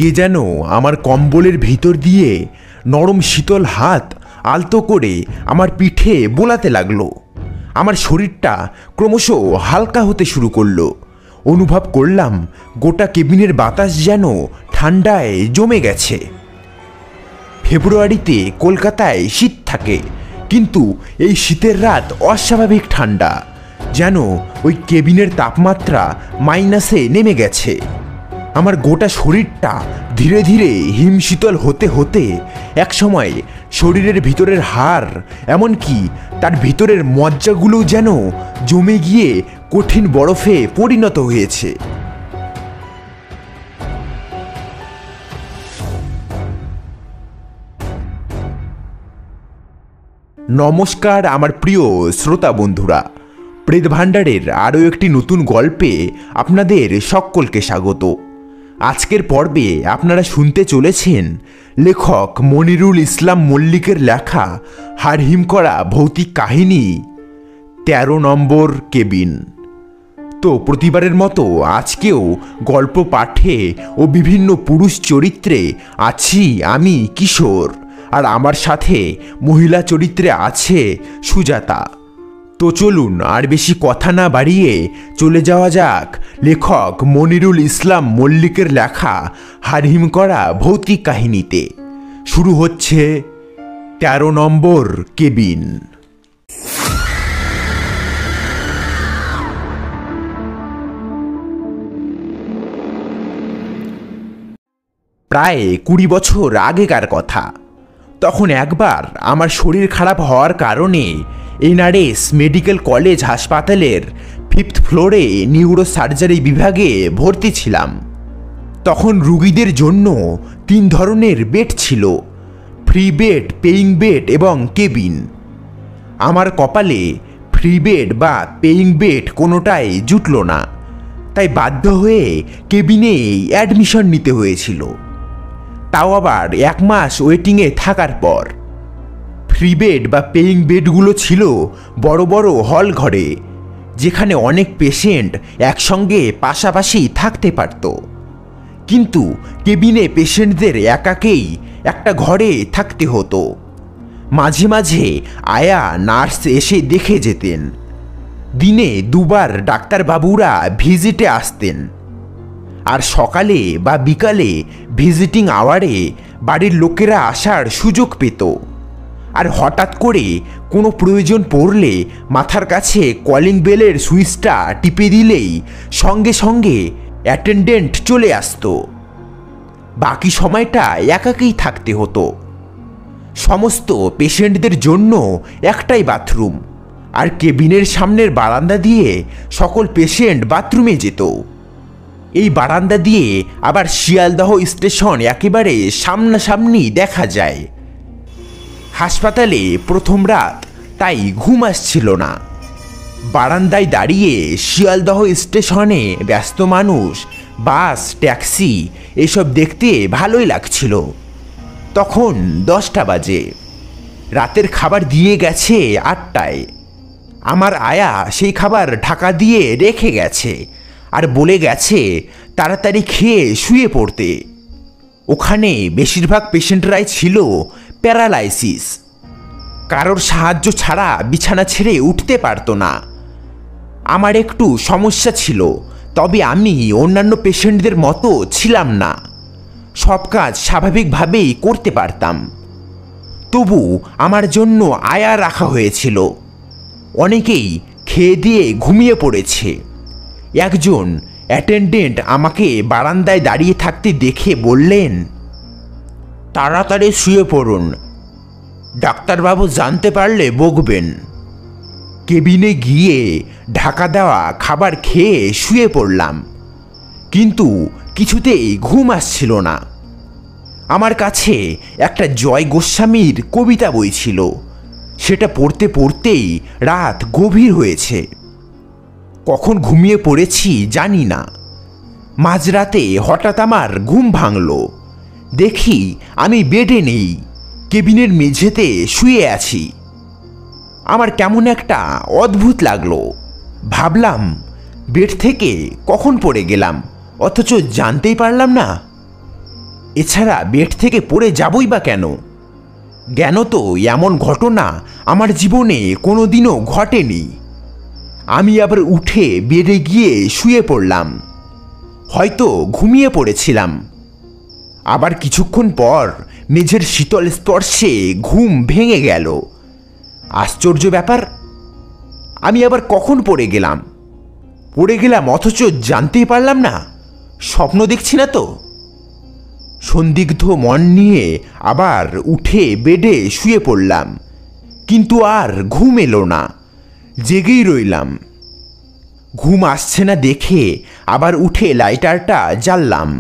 কে যেন আমার কম্বলের ভিতর দিয়ে নরম শীতল হাত আলতো করে আমার পিঠে বোলাতে লাগলো। আমার শরীরটা ক্রমশ হালকা হতে শুরু করলো। অনুভব করলাম গোটা কেবিনের বাতাস যেন ঠান্ডায় জমে গেছে। ফেব্রুয়ারিতে কলকাতায় শীত থাকে, কিন্তু এই শীতের রাত অস্বাভাবিক ঠান্ডা, যেন ওই কেবিনের তাপমাত্রা মাইনাসে নেমে গেছে। আমার গোটা শরীরটা ধীরে ধীরে হিমশীতল হতে হতে একসময় শরীরের ভিতরের হাড়, এমনকি তার ভিতরের মজ্জাগুলো যেন জমে গিয়ে কঠিন বরফে পরিণত হয়েছে। নমস্কার আমার প্রিয় শ্রোতা বন্ধুরা, প্রেত ভাণ্ডারের আরও একটি নতুন গল্পে আপনাদের সকলকে স্বাগত। আজকের পর্বে আপনারা শুনতে চলেছেন লেখক মনিরুল ইসলাম মল্লিকের লেখা হাড়হিম করা ভৌতিক কাহিনী ১৩ নম্বর কেবিন। তো প্রতিবারের মতো আজকেও গল্প পাঠে ও বিভিন্ন পুরুষ চরিত্রে আছি আমি কিশোর, আর আমার সাথে মহিলা চরিত্রে আছে সুজাতা। তো চলুন আর বেশি কথা না বাড়িয়ে চলে যাওয়া যাক লেখক মনিরুল ইসলাম মল্লিকের লেখা হাড়হিম করা ভৌতিক কাহিনীতে। শুরু হচ্ছে ১৩ নম্বর কেবিন। প্রায় ২০ বছর আগেকার কথা। তখন একবার আমার শরীর খারাপ হওয়ার কারণে এনআরএস মেডিকেল কলেজ হাসপাতালের 5th ফ্লোরে নিউরো সার্জারি বিভাগে ভর্তি ছিলাম। তখন রুগীদের জন্য 3 ধরনের বেড ছিল: ফ্রি বেড, পেইং বেড এবং কেবিন। আমার কপালে ফ্রি বেড বা পেইং বেড কোনোটাই জুটল না, তাই বাধ্য হয়ে কেবিনেই অ্যাডমিশন নিতে হয়েছিল, তাও আবার 1 মাস ওয়েটিংয়ে থাকার পর। ফ্রি বেড বা পেইং বেডগুলো ছিল বড় বড় হল ঘরে, যেখানে অনেক পেশেন্ট একসঙ্গে পাশাপাশি থাকতে পারত। কিন্তু কেবিনে পেশেন্টদের একাকেই একটা ঘরে থাকতে হতো। মাঝে মাঝে আয়া নার্স এসে দেখে যেতেন। দিনে 2 বার ডাক্তারবাবুরা ভিজিটে আসতেন, আর সকালে বা বিকালে ভিজিটিং আওয়ারে বাড়ির লোকেরা আসার সুযোগ পেত। আর হঠাৎ করে কোনো প্রয়োজন পড়লে মাথার কাছে কলিং বেলের সুইচটা টিপে দিলেই সঙ্গে সঙ্গে অ্যাটেন্ডেন্ট চলে আসতো। বাকি সময়টা একাকেই থাকতে হতো। সমস্ত পেশেন্টদের জন্য একটাই বাথরুম, আর কেবিনের সামনের বারান্দা দিয়ে সকল পেশেন্ট বাথরুমে যেত। এই বারান্দা দিয়ে আবার শিয়ালদহ স্টেশন একেবারে সামনাসামনি দেখা যায়। হাসপাতালে প্রথম রাত, তাই ঘুম আসছিল না। বারান্দায় দাঁড়িয়ে শিয়ালদহ স্টেশনে ব্যস্ত মানুষ, বাস, ট্যাক্সি এসব দেখতে ভালোই লাগছিল। তখন 10টা বাজে। রাতের খাবার দিয়ে গেছে 8টায়। আমার আয়া সেই খাবার ঢাকা দিয়ে রেখে গেছে আর বলে গেছে তাড়াতাড়ি খেয়ে শুয়ে পড়তে। ওখানে বেশিরভাগ পেশেন্টরাই ছিল প্যারালাইসিস, কারোর সাহায্য ছাড়া বিছানা ছেড়ে উঠতে পারতো না। আমার একটু সমস্যা ছিল, তবে আমি অন্যান্য পেশেন্টদের মতো ছিলাম না। সব কাজ স্বাভাবিকভাবেই করতে পারতাম। তবু আমার জন্য আয়া রাখা হয়েছিল। অনেকেই খেয়ে দিয়ে ঘুমিয়ে পড়েছে। একজন অ্যাটেন্ডেন্ট আমাকে বারান্দায় দাঁড়িয়ে থাকতে দেখে বললেন, তাড়াতাড়ি শুয়ে পড়ুন, ডাক্তারবাবু জানতে পারলে বকবেন। কেবিনে গিয়ে ঢাকা দেওয়া খাবার খেয়ে শুয়ে পড়লাম, কিন্তু কিছুতেই ঘুম আসছিল না। আমার কাছে একটা জয় গোস্বামীর কবিতা বই ছিল, সেটা পড়তে পড়তেই রাত গভীর হয়েছে। কখন ঘুমিয়ে পড়েছি জানি না। মাঝরাতে হঠাৎ আমার ঘুম ভাঙল। দেখি আমি বেডে নেই, কেবিনের মেঝেতে শুয়ে আছি। আমার কেমন একটা অদ্ভুত লাগলো। ভাবলাম, বেড থেকে কখন পড়ে গেলাম, অথচ জানতেই পারলাম না। এছাড়া বেড থেকে পড়ে যাবই বা কেন? জ্ঞান তো এমন ঘটনা আমার জীবনে কোনোদিনও ঘটেনি। আমি আবার উঠে বেডে গিয়ে শুয়ে পড়লাম। হয়তো ঘুমিয়ে পড়েছিলাম। আবার কিছুক্ষণ পর মেঝের শীতল স্পর্শে ঘুম ভেঙে গেল। আশ্চর্য ব্যাপার, আমি আবার কখন পড়ে গেলাম অথচ জানতেই পারলাম না। স্বপ্ন দেখছি না তো? সন্দিগ্ধ মন নিয়ে আবার উঠে বেডে শুয়ে পড়লাম, কিন্তু আর ঘুম এলো না। জেগেই রইলাম। ঘুম আসছে না দেখে আবার উঠে লাইটারটা জ্বাললাম।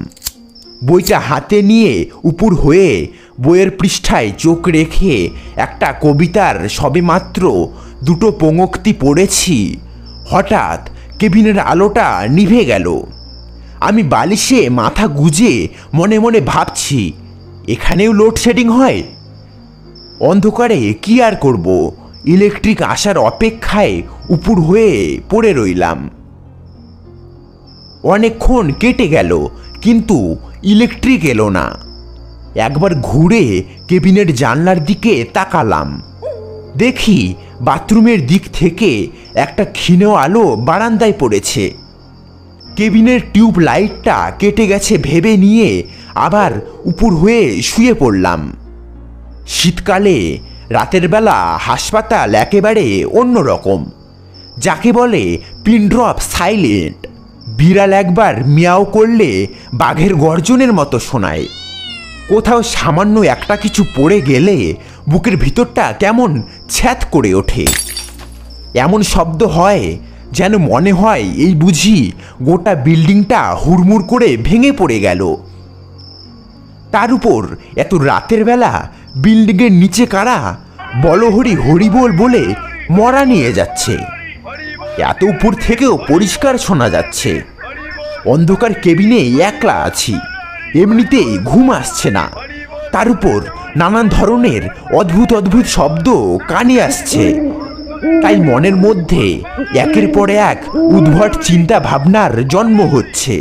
বইটা হাতে নিয়ে উপুর হয়ে বইয়ের পৃষ্ঠায় চোখ রেখে একটা কবিতার সবেমাত্র দুটো পঙ্ক্তি পড়েছি, হঠাৎ কেবিনের আলোটা নিভে গেল। আমি বালিশে মাথা গুজে মনে মনে ভাবছি, এখানেও লোডশেডিং হয়? অন্ধকারে কি আর করব, ইলেকট্রিক আসার অপেক্ষায় উপুর হয়ে পড়ে রইলাম। অনেকক্ষণ কেটে গেল, কিন্তু ইলেকট্রিক এলো না। একবার ঘুরে কেবিনের জানলার দিকে তাকালাম। দেখি বাথরুমের দিক থেকে একটা ক্ষীণ আলো বারান্দায় পড়েছে। কেবিনের টিউব লাইটটা কেটে গেছে ভেবে নিয়ে আবার উপুর হয়ে শুয়ে পড়লাম। শীতকালে রাতের বেলা হাসপাতাল একেবারে অন্যরকম, যাকে বলে পিন ড্রপ সাইলেন্ট। বিড়াল একবার মিয়াও করলে বাঘের গর্জনের মতো শোনায়। কোথাও সামান্য একটা কিছু পড়ে গেলে বুকের ভিতরটা কেমন ছ্যাঁত করে ওঠে। এমন শব্দ হয় যেন মনে হয় এই বুঝি গোটা বিল্ডিংটা হুড়মুড় করে ভেঙে পড়ে গেল। তার উপর এত রাতের বেলা বিল্ডিংয়ের নিচে কারা বলহরি হরিবোল বলে মরা নিয়ে যাচ্ছে। এত উপর থেকেও পরিষ্কার শোনা যাচ্ছে। অন্ধকার কেবিনে একলা আছি, এমনিতেই ঘুম আসছে না। তার উপর নানান ধরনের অদ্ভুত অদ্ভুত শব্দ কানে আসছে। তাই মনের মধ্যে একের পর এক উদ্ভট চিন্তা ভাবনার জন্ম হচ্ছে।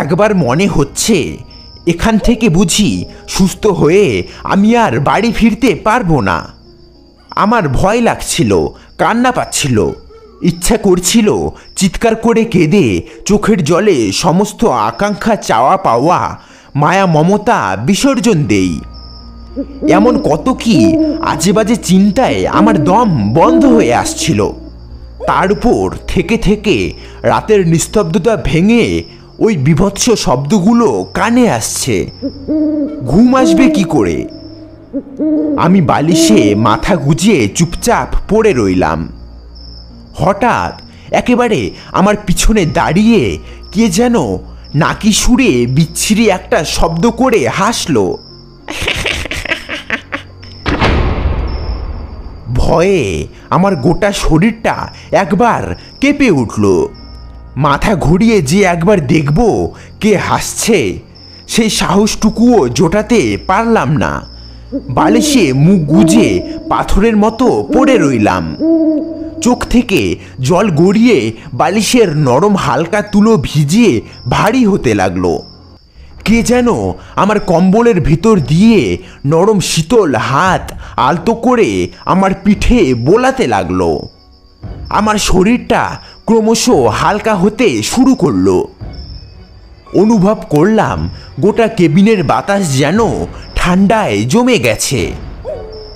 একবার মনে হচ্ছে এখান থেকে বুঝি সুস্থ হয়ে আমি আর বাড়ি ফিরতে পারবো না। আমার ভয় লাগছিল, কান্না পাচ্ছিল, ইচ্ছা করছিল চিৎকার করে কেঁদে চোখের জলে সমস্ত আকাঙ্ক্ষা চাওয়া পাওয়া মায়া মমতা বিসর্জন দেই। এমন কত কি আজে বাজে চিন্তায় আমার দম বন্ধ হয়ে আসছিল। তার উপর থেকে থেকে রাতের নিস্তব্ধতা ভেঙে ওই বীভৎস শব্দগুলো কানে আসছে। ঘুম আসবে কি করে? আমি বালিশে মাথা গুজিয়ে চুপচাপ পড়ে রইলাম। হঠাৎ একেবারে আমার পিছনে দাঁড়িয়ে কে যেন নাকি সুরে বিচ্ছিরি একটা শব্দ করে হাসলো। ভয়ে আমার গোটা শরীরটা একবার কেঁপে উঠল। মাথা ঘুরিয়ে যে একবার দেখব কে হাসছে, সেই সাহসটুকুও জোটাতে পারলাম না। বালিশে মুখ গুজে পাথরের মতো পড়ে রইলাম। চোখ থেকে জল গড়িয়ে বালিশের নরম হালকা তুলো ভিজিয়ে ভারী হতে লাগলো। কে যেন আমার কম্বলের ভিতর দিয়ে নরম শীতল হাত আলতো করে আমার পিঠে বোলাতে লাগলো। আমার শরীরটা ক্রমশ হালকা হতে শুরু করলো। অনুভব করলাম গোটা কেবিনের বাতাস যেন ঠান্ডায় জমে গেছে।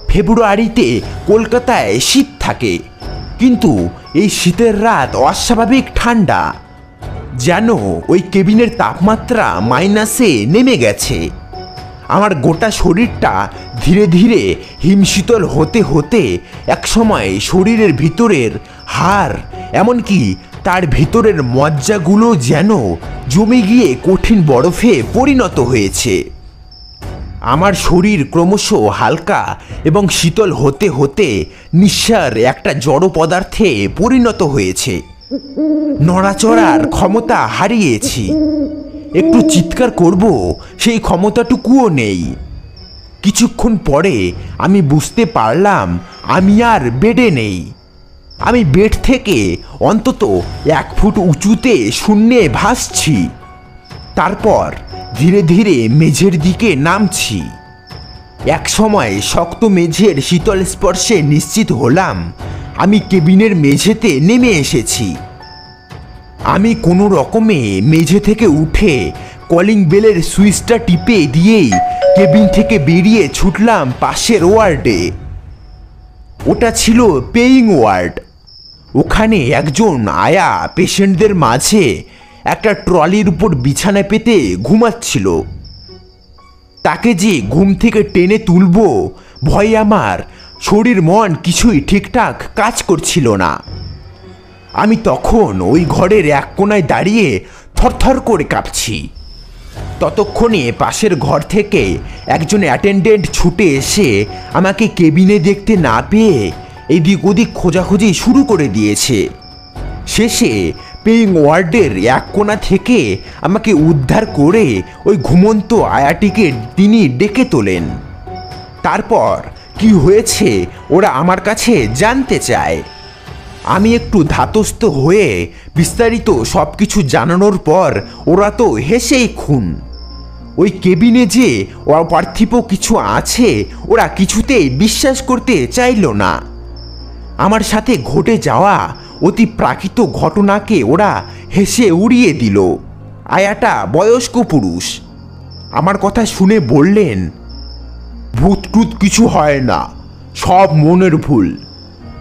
ফেব্রুয়ারিতে কলকাতায় শীত থাকে, কিন্তু এই শীতের রাত অস্বাভাবিক ঠান্ডা, যেন ওই কেবিনের তাপমাত্রা মাইনাসে নেমে গেছে। আমার গোটা শরীরটা ধীরে ধীরে হিমশীতল হতে হতে একসময় শরীরের ভিতরের হাড়, এমনকি তার ভিতরের মজ্জাগুলো যেন জমে গিয়ে কঠিন বরফে পরিণত হয়েছে। আমার শরীর ক্রমশ হালকা এবং শীতল হতে হতে নিঃসার একটা জড় পদার্থে পরিণত হয়েছে। নড়াচড়ার ক্ষমতা হারিয়েছি। একটু চিৎকার করব সেই ক্ষমতাটুকুও নেই। কিছুক্ষণ পরে আমি বুঝতে পারলাম আমি আর বেডে নেই। আমি বেড থেকে অন্তত 1 ফুট উঁচুতে শূন্যে ভাসছি। তারপর ধীরে ধীরে মেঝের দিকে নামছি। এক সময় শক্ত মেঝের শীতল স্পর্শে নিশ্চিত হলাম আমি কেবিনের মেঝেতে নেমে এসেছি। আমি কোনো রকমে মেঝে থেকে উঠে কলিং বেলের সুইচটা টিপে দিয়েই কেবিন থেকে বেরিয়ে ছুটলাম পাশের ওয়ার্ডে। ওটা ছিল পেইং ওয়ার্ড। ওখানে একজন আয়া পেশেন্টদের মাঝে একটা ট্রলির উপর বিছানা পেতে ঘুমাচ্ছিল। তাকে যে ঘুম থেকে টেনে তুলব ভয়ে আমার শরীর মন কিছুই ঠিকঠাক কাজ করছিল না। আমি তখন ওই ঘরের এক কোণায় দাঁড়িয়ে থরথর করে কাঁপছি। ততক্ষণে পাশের ঘর থেকে একজন অ্যাটেন্ডেন্ট ছুটে এসে আমাকে কেবিনে দেখতে না পেয়ে এদিক ওদিক খোঁজাখুঁজি শুরু করে দিয়েছে। শেষে পেইং ওয়ার্ডের এক কোণা থেকে আমাকে উদ্ধার করে ওই ঘুমন্ত আয়াটিকে তিনি ডেকে তোলেন। তারপর কি হয়েছে ওরা আমার কাছে জানতে চায়। আমি একটু ধাতস্থ হয়ে বিস্তারিত সব কিছু জানানোর পর ওরা তো হেসেই খুন। ওই কেবিনে যে অপার্থিব কিছু আছে ওরা কিছুতেই বিশ্বাস করতে চাইল না। আমার সাথে ঘটে যাওয়া অতি প্রাকৃত ঘটনাকে ওরা হেসে উড়িয়ে দিল। আয়াটা বয়স্ক পুরুষ আমার কথা শুনে বললেন, ভূত টুত কিছু হয় না, সব মনের ভুল।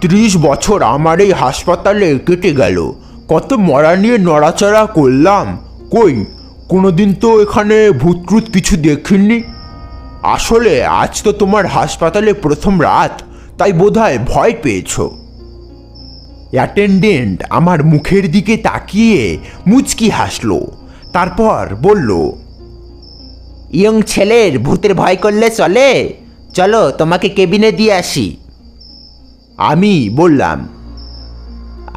30 বছর আমার এই হাসপাতালে কেটে গেল, কত মরা নিয়ে নড়াচড়া করলাম, কই কোনোদিন তো এখানে ভূত টুত কিছু দেখিনি। আসলে আজ তো তোমার হাসপাতালে প্রথম রাত, তাই বোধহয় ভয় পেয়েছো। অ্যাটেন্ডেন্ট আমার মুখের দিকে তাকিয়ে মুচকি হাসলো, তারপর বলল, ইয়ং ছেলের ভূতের ভয় করলে চলে, চলো তোমাকে কেবিনে দিয়ে আসি। আমি বললাম,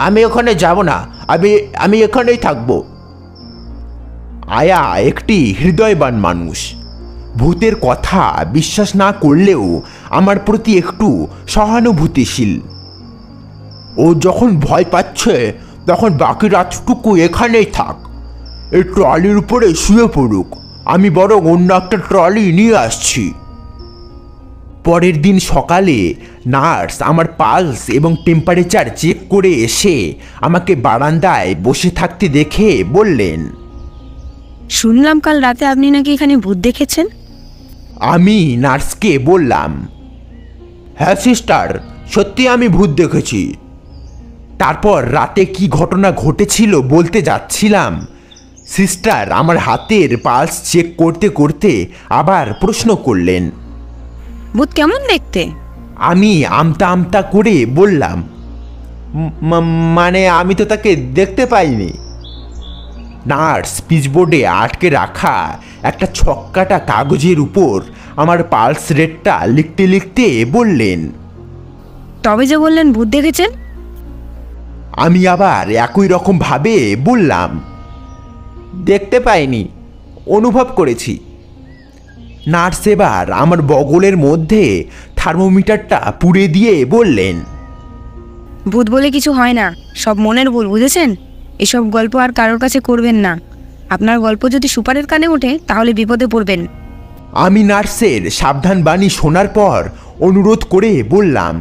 আমি ওখানে যাব না, আমি এখানেই থাকবো। আয়া একটি হৃদয়বান মানুষ। ভূতের কথা বিশ্বাস না করলেও আমার প্রতি একটু সহানুভূতিশীল। ও যখন ভয় পাচ্ছে তখন বাকি রাতটুকু এখানেই থাক, এই ট্রলির উপরে শুয়ে পড়ুক, আমি বরং অন্য একটা ট্রলি নিয়ে আসছি। পরের দিন সকালে নার্স আমার পালস এবং টেম্পারেচার চেক করে এসে আমাকে বারান্দায় বসে থাকতে দেখে বললেন, শুনলাম কাল রাতে আপনি নাকি এখানে ভূত দেখেছেন। আমি নার্সকে বললাম, হ্যাঁ সিস্টার, সত্যি আমি ভূত দেখেছি। তারপর রাতে কি ঘটনা ঘটেছিল বলতে যাচ্ছিলাম, সিস্টার আমার হাতের পালস চেক করতে করতে আবার প্রশ্ন করলেন, ভূত কেমন দেখতে? আমি আমতা আমতা করে বললাম, মানে আমি তো তাকে দেখতে পাইনি। নার্স পিচবোর্ডে আটকে রাখা একটা ছক্কাটা কাগজের উপর আমার পালস রেটটা লিখতে লিখতে বললেন, তবে যে বললেন ভূত দেখেছেন। আমি আবার একই রকম ভাবে বললাম, দেখতে পাইনি, অনুভব করেছি। নার্স এবার আমার বগলের মধ্যে থার্মোমিটারটা পুড়ে দিয়ে বললেন, ভূত বলে কিছু হয় না, সব মনের ভুল, বুঝেছেন? এসব গল্প আর কারোর কাছে করবেন না। আপনার গল্প যদি সুপারের কানে ওঠে তাহলে বিপদে পড়বেন। আমি নার্সের সাবধান বাণী শোনার পর অনুরোধ করে বললাম,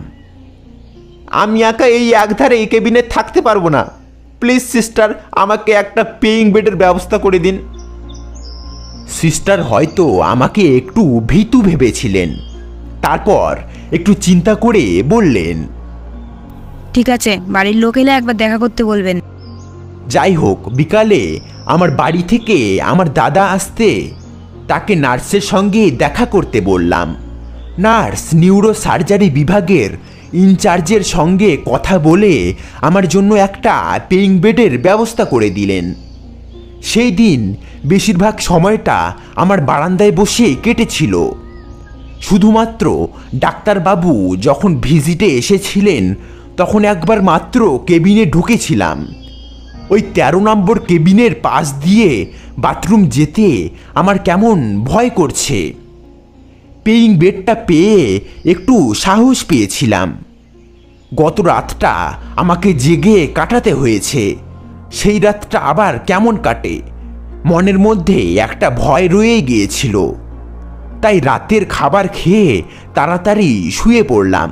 আমি একা এই একধারে এই কেবিনে থাকতে পারবো না, প্লিজ সিস্টার আমাকে একটা পেইং বেডের ব্যবস্থা করে দিন। সিস্টার হয়তো আমাকে একটু ভীতু ভেবেছিলেন, তারপর একটু চিন্তা করে বললেন, ঠিক আছে, বাড়ির লোক এলে একবার দেখা করতে বলবেন। যাই হোক, বিকালে আমার বাড়ি থেকে আমার দাদা আসতে তাকে নার্সের সঙ্গে দেখা করতে বললাম। নার্স নিউরো সার্জারি বিভাগের ইনচার্জের সঙ্গে কথা বলে আমার জন্য একটা পেইং বেডের ব্যবস্থা করে দিলেন। সেই দিন বেশিরভাগ সময়টা আমার বারান্দায় বসে কেটেছিল। শুধুমাত্র ডাক্তারবাবু যখন ভিজিটে এসেছিলেন তখন একবার মাত্র কেবিনে ঢুকেছিলাম। ওই 13 নম্বর কেবিনের পাশ দিয়ে বাথরুম যেতে আমার কেমন ভয় করছে। পেইং বেডটা পেয়ে একটু সাহস পেয়েছিলাম। গত রাতটা আমাকে জেগে কাটাতে হয়েছে, সেই রাতটা আবার কেমন কাটে মনের মধ্যে একটা ভয় রয়ে গিয়েছিল। তাই রাতের খাবার খেয়ে তাড়াতাড়ি শুয়ে পড়লাম।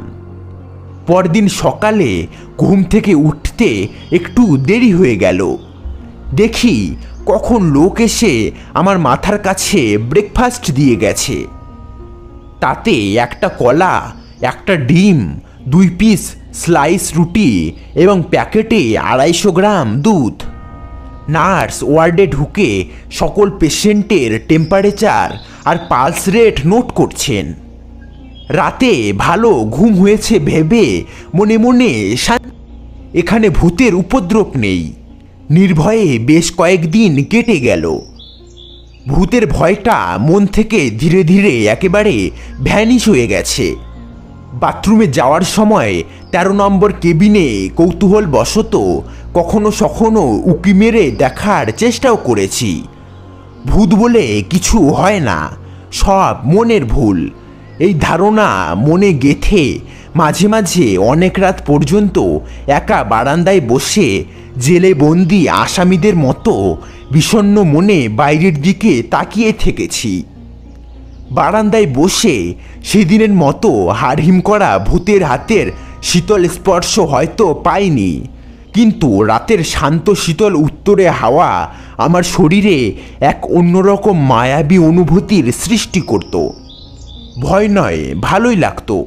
পরদিন সকালে ঘুম থেকে উঠতে একটু দেরি হয়ে গেল। দেখি কখন লোক এসে আমার মাথার কাছে ব্রেকফাস্ট দিয়ে গেছে। তাতে একটা কলা, একটা ডিম, 2 পিস স্লাইস রুটি এবং প্যাকেটে 250 গ্রাম দুধ। নার্স ওয়ার্ডে ঢুকে সকল পেশেন্টের টেম্পারেচার আর পালস রেট নোট করছেন। রাতে ভালো ঘুম হয়েছে ভেবে মনে মনে এখানে ভূতের উপদ্রব নেই। নির্ভয়ে বেশ কয়েকদিন কেটে গেল। ভূতের ভয়টা মন থেকে ধীরে ধীরে একেবারে ভ্যানিশ হয়ে গেছে। বাথরুমে যাওয়ার সময় 13 নম্বর কেবিনে কৌতূহলবশত কখনো সখনো উঁকি মেরে দেখার চেষ্টাও করেছি। ভূত বলে কিছু হয় না, সব মনের ভুল। এই ধারণা মনে গেঁথে মাঝে মাঝে অনেক রাত পর্যন্ত একা বারান্দায় বসে জেলে বন্দি আসামিদের মতো বিষণ্ণ মনে বাইরের দিকে তাকিয়ে থেকেছি। বারান্দায় বসে সেদিনের মতো হাড়হিম করা ভূতের হাতের শীতল স্পর্শ হয়তো পাইনি, কিন্তু রাতের শান্ত শীতল উত্তরে হাওয়া আমার শরীরে এক অন্যরকম মায়াবী অনুভূতির সৃষ্টি করত। ভয় নয়, ভালোই লাগতো।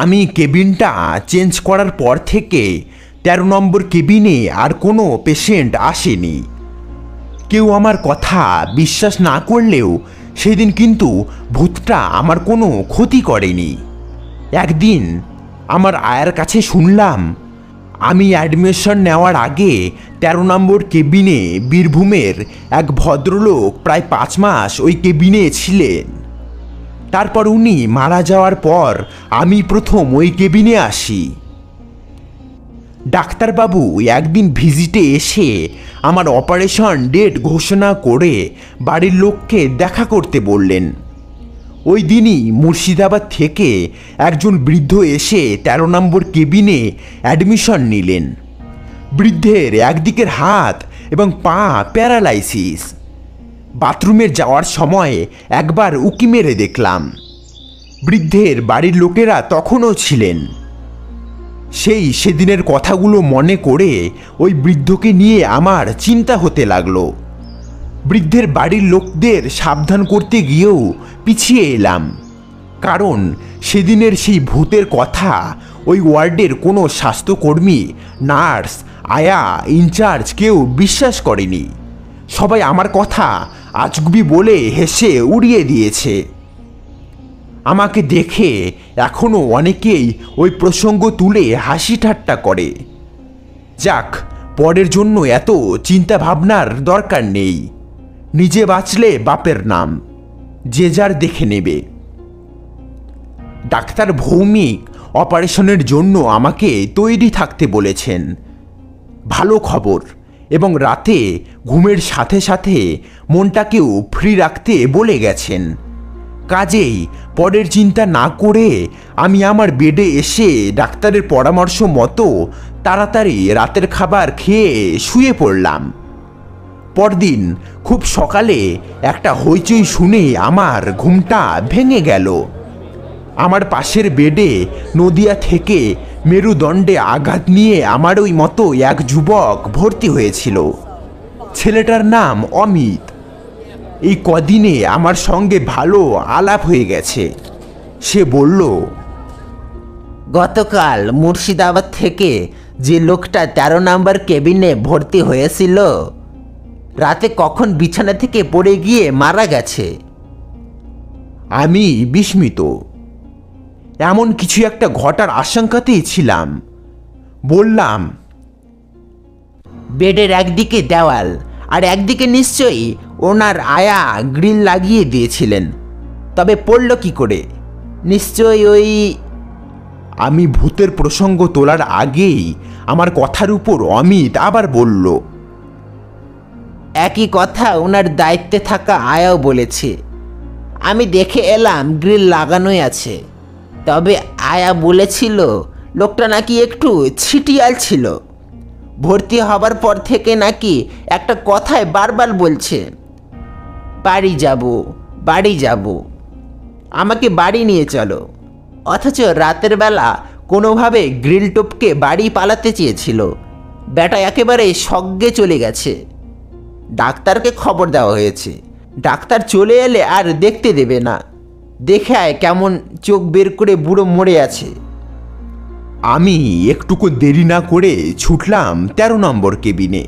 আমি কেবিনটা চেঞ্জ করার পর থেকে 13 নম্বর কেবিনে আর কোনো পেশেন্ট আসেনি। কেউ আমার কথা বিশ্বাস না করলেও সেদিন কিন্তু ভূতটা আমার কোনো ক্ষতি করেনি। একদিন আমার আয়ার কাছে শুনলাম, আমি অ্যাডমিশন নেওয়ার আগে 13 নম্বর কেবিনে বীরভূমের এক ভদ্রলোক প্রায় 5 মাস ওই কেবিনে ছিলেন। তারপর উনি মারা যাওয়ার পর আমি প্রথম ওই কেবিনে আসি। ডাক্তারবাবু একদিন ভিজিটে এসে আমার অপারেশন ডেট ঘোষণা করে বাড়ির লোককে দেখা করতে বললেন। ওই দিনই মুর্শিদাবাদ থেকে একজন বৃদ্ধ এসে 13 নম্বর কেবিনে অ্যাডমিশন নিলেন। বৃদ্ধের একদিকের হাত এবং পা প্যারালাইসিস। বাথরুমের যাওয়ার সময় একবার উকি মেরে দেখলাম। বৃদ্ধের বাড়ির লোকেরা তখনও ছিলেন। সেদিনের কথাগুলো মনে করে ওই বৃদ্ধকে নিয়ে আমার চিন্তা হতে লাগলো। বৃদ্ধের বাড়ির লোকদের সাবধান করতে গিয়েও পিছিয়ে এলাম, কারণ সেদিনের সেই ভূতের কথা ওই ওয়ার্ডের কোনো স্বাস্থ্যকর্মী, নার্স, আয়া, ইনচার্জ কেউ বিশ্বাস করেনি। সবাই আমার কথা আজগুবি বলে হেসে উড়িয়ে দিয়েছে। আমাকে দেখে এখনও অনেকেই ওই প্রসঙ্গ তুলে হাসি ঠাট্টা করে। যাক, পরের জন্য এত চিন্তা ভাবনার দরকার নেই। নিজে বাঁচলে বাপের নাম, যে যার দেখে নেবে। ডাক্তার ভৌমিক অপারেশনের জন্য আমাকে তৈরি থাকতে বলেছেন। ভালো খবর, এবং রাতে ঘুমের সাথে সাথে মনটাকেও ফ্রি রাখতে বলে গেছেন। কাজেই পরের চিন্তা না করে আমি আমার বেডে এসে ডাক্তারের পরামর্শ মতো তাড়াতাড়ি রাতের খাবার খেয়ে শুয়ে পড়লাম। পরদিন খুব সকালে একটা হইচই শুনে আমার ঘুমটা ভেঙে গেল। আমার পাশের বেডে নদিয়া থেকে মেরুদণ্ডে আঘাত নিয়ে আমার ওই মতো এক যুবক ভর্তি হয়েছিল। ছেলেটার নাম অমিত। এই কদিনে আমার সঙ্গে ভালো আলাপ হয়ে গেছে। সে বলল, গতকাল মুর্শিদাবাদ থেকে যে লোকটা 13 নম্বর কেবিনে ভর্তি হয়েছিল, রাতে কখন বিছানা থেকে পড়ে গিয়ে মারা গেছে। আমি বিস্মিত। এমন কিছু একটা ঘটার আশঙ্কাতেই ছিলাম। বললাম, বেডের একদিকে দেওয়াল আর একদিকে নিশ্চয়ই ওনার আয়া গ্রিল লাগিয়ে দিয়েছিলেন, তবে পড়ল কি করে? নিশ্চয়ই ওই... আমি ভূতের প্রসঙ্গ তোলার আগেই আমার কথার উপর অমিত আবার বলল, একই কথা ওনার দায়িত্বে থাকা আয়াও বলেছে। আমি দেখে এলাম গ্রিল লাগানোই আছে, তবে আয়া বলেছিল লোকটা নাকি একটু ছিটিয়াল ছিল। ভর্তি হবার পর থেকে নাকি একটা কথায় বারবার বলছে, বাড়ি যাব, বাড়ি যাব, আমাকে বাড়ি নিয়ে চলো। অথচ রাতের বেলা কোনোভাবে গ্রিল টপকে বাড়ি পালাতে চেয়েছিল। বেটা একেবারে সজ্ঞে চলে গেছে। ডাক্তারকে খবর দেওয়া হয়েছে, ডাক্তার চলে এলে আর দেখতে দেবে না। দেখে আয় কেমন চোখ বের করে বুড়ো মরে আছে। আমি একটুকু দেরি না করে ছুটলাম 13 নম্বর কেবিনে।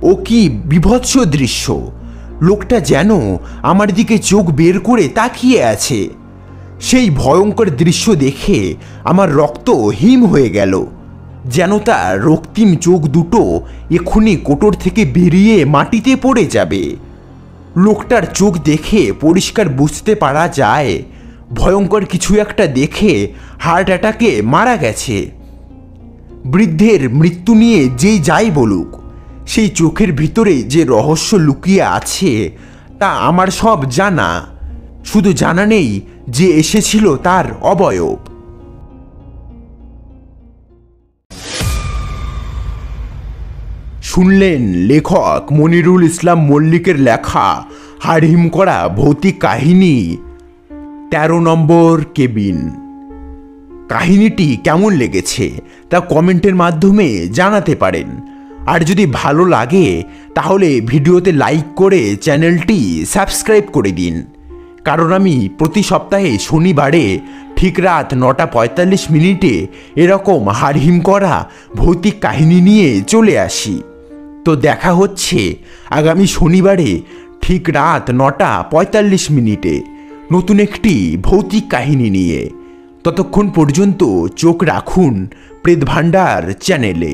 ও কি বিভৎস দৃশ্য! লোকটা যেন আমার দিকে চোখ বের করে তাকিয়ে আছে। সেই ভয়ঙ্কর দৃশ্য দেখে আমার রক্ত হিম হয়ে গেল, যেন তার রক্তিম চোখ দুটো এক্ষুনি কোটর থেকে বেরিয়ে মাটিতে পড়ে যাবে। লোকটার চোখ দেখে পরিষ্কার বুঝতে পারা যায় ভয়ঙ্কর কিছু একটা দেখে হার্ট অ্যাটাকে মারা গেছে। বৃদ্ধের মৃত্যু নিয়ে যেই যাই বলুক, সেই চোখের ভিতরে যে রহস্য লুকিয়ে আছে তা আমার সব জানা, শুধু জানা নেই যে এসেছিল তার অবয়ব। শুনলেন লেখক মনিরুল ইসলাম মল্লিকের লেখা হাড়হিম করা ভৌতিক কাহিনী 13 নম্বর কেবিন। কাহিনীটি কেমন লেগেছে তা কমেন্টের মাধ্যমে জানাতে পারেন। আর যদি ভালো লাগে তাহলে ভিডিওতে লাইক করে চ্যানেলটি সাবস্ক্রাইব করে দিন, কারণ আমি প্রতি সপ্তাহে শনিবারে ঠিক রাত 9:45 এরকম হাড়হিম করা ভৌতিক কাহিনী নিয়ে চলে আসি। তো দেখা হচ্ছে আগামী শনিবারে ঠিক রাত 9:45 নতুন একটি ভৌতিক কাহিনী নিয়ে। ততক্ষণ পর্যন্ত চোখ রাখুন প্রেত ভাণ্ডার চ্যানেলে।